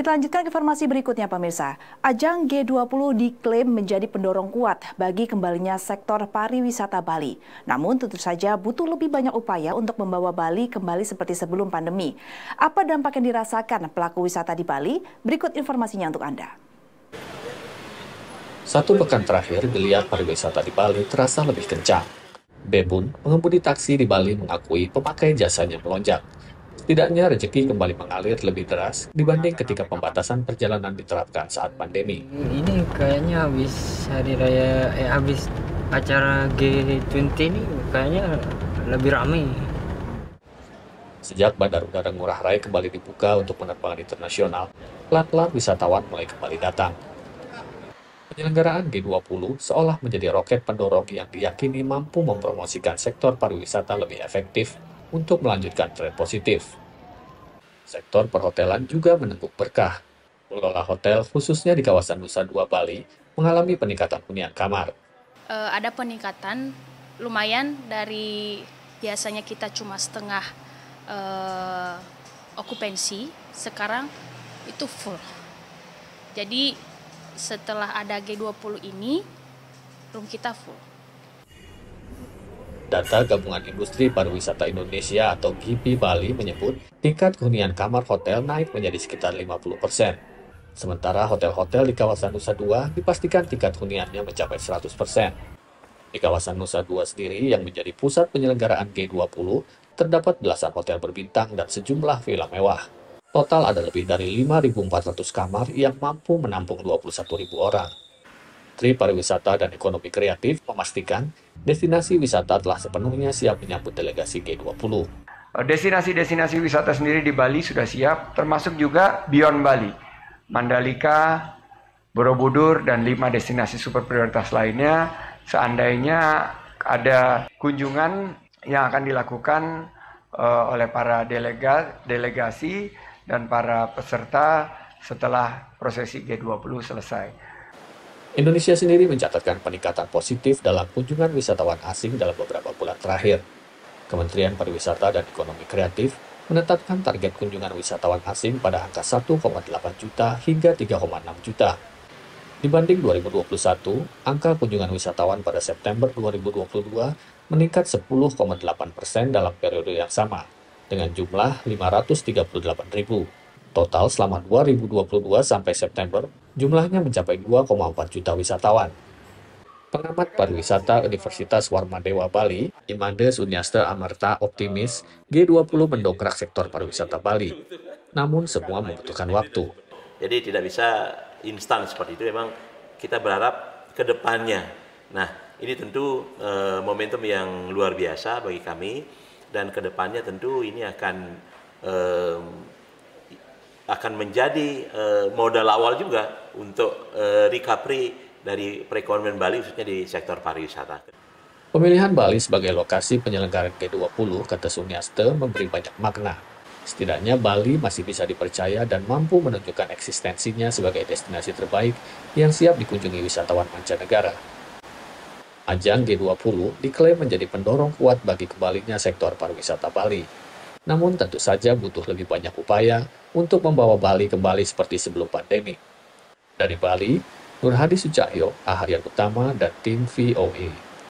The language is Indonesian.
Kita lanjutkan ke informasi berikutnya, pemirsa. Ajang G20 diklaim menjadi pendorong kuat bagi kembalinya sektor pariwisata Bali. Namun tentu saja butuh lebih banyak upaya untuk membawa Bali kembali seperti sebelum pandemi. Apa dampak yang dirasakan pelaku wisata di Bali? Berikut informasinya untuk Anda. Satu pekan terakhir, geliat pariwisata di Bali terasa lebih kencang. Bebun, pengemudi taksi di Bali, mengakui pemakai jasanya melonjak. Setidaknya rezeki kembali mengalir lebih deras dibanding ketika pembatasan perjalanan diterapkan saat pandemi. Ini kayaknya habis acara G20 ini kayaknya lebih ramai. Sejak Bandar Udara Ngurah Rai kembali dibuka untuk penerbangan internasional, pelan-pelan wisatawan mulai kembali datang. Penyelenggaraan G20 seolah menjadi roket pendorong yang diyakini mampu mempromosikan sektor pariwisata lebih efektif untuk melanjutkan tren positif. Sektor perhotelan juga menengguk berkah. Pengelola hotel, khususnya di kawasan Nusa Dua Bali, mengalami peningkatan hunian kamar. Ada peningkatan lumayan dari biasanya kita cuma setengah okupansi, sekarang itu full. Jadi setelah ada G20 ini, room kita full. Data Gabungan Industri Pariwisata Indonesia atau GIPI Bali menyebut tingkat hunian kamar hotel naik menjadi sekitar 50%. Sementara hotel-hotel di kawasan Nusa Dua dipastikan tingkat huniannya mencapai 100%. Di kawasan Nusa Dua sendiri yang menjadi pusat penyelenggaraan G20, terdapat belasan hotel berbintang dan sejumlah villa mewah. Total ada lebih dari 5.400 kamar yang mampu menampung 21.000 orang. Menteri Pariwisata dan Ekonomi Kreatif memastikan destinasi wisata telah sepenuhnya siap menyambut delegasi G20. Destinasi-destinasi wisata sendiri di Bali sudah siap, termasuk juga Beyond Bali, Mandalika, Borobudur, dan 5 destinasi super prioritas lainnya. Seandainya ada kunjungan yang akan dilakukan oleh para delegasi dan para peserta setelah prosesi G20 selesai. Indonesia sendiri mencatatkan peningkatan positif dalam kunjungan wisatawan asing dalam beberapa bulan terakhir. Kementerian Pariwisata dan Ekonomi Kreatif menetapkan target kunjungan wisatawan asing pada angka 1,8 juta hingga 3,6 juta. Dibanding 2021, angka kunjungan wisatawan pada September 2022 meningkat 10,8% dalam periode yang sama, dengan jumlah 538.000. Total selama 2022 sampai September, jumlahnya mencapai 2,4 juta wisatawan. Pengamat pariwisata Universitas Warmadewa Bali, Imade Sunyasta Amarta optimis G20 mendongkrak sektor pariwisata Bali. Namun semua membutuhkan waktu. Jadi tidak bisa instan seperti itu, memang kita berharap ke depannya. Nah, ini tentu momentum yang luar biasa bagi kami, dan ke depannya tentu ini akan menjadi modal awal juga untuk recovery dari perekonomian Bali, khususnya di sektor pariwisata. Pemilihan Bali sebagai lokasi penyelenggaraan G20, kata Sunyaste, memberi banyak makna. Setidaknya Bali masih bisa dipercaya dan mampu menunjukkan eksistensinya sebagai destinasi terbaik yang siap dikunjungi wisatawan mancanegara. Ajang G20 diklaim menjadi pendorong kuat bagi kembalinya sektor pariwisata Bali. Namun tentu saja butuh lebih banyak upaya untuk membawa Bali kembali seperti sebelum pandemi. Dari Bali, Nur Hadi Sucahyo, Aharian Utama, dan tim VOA.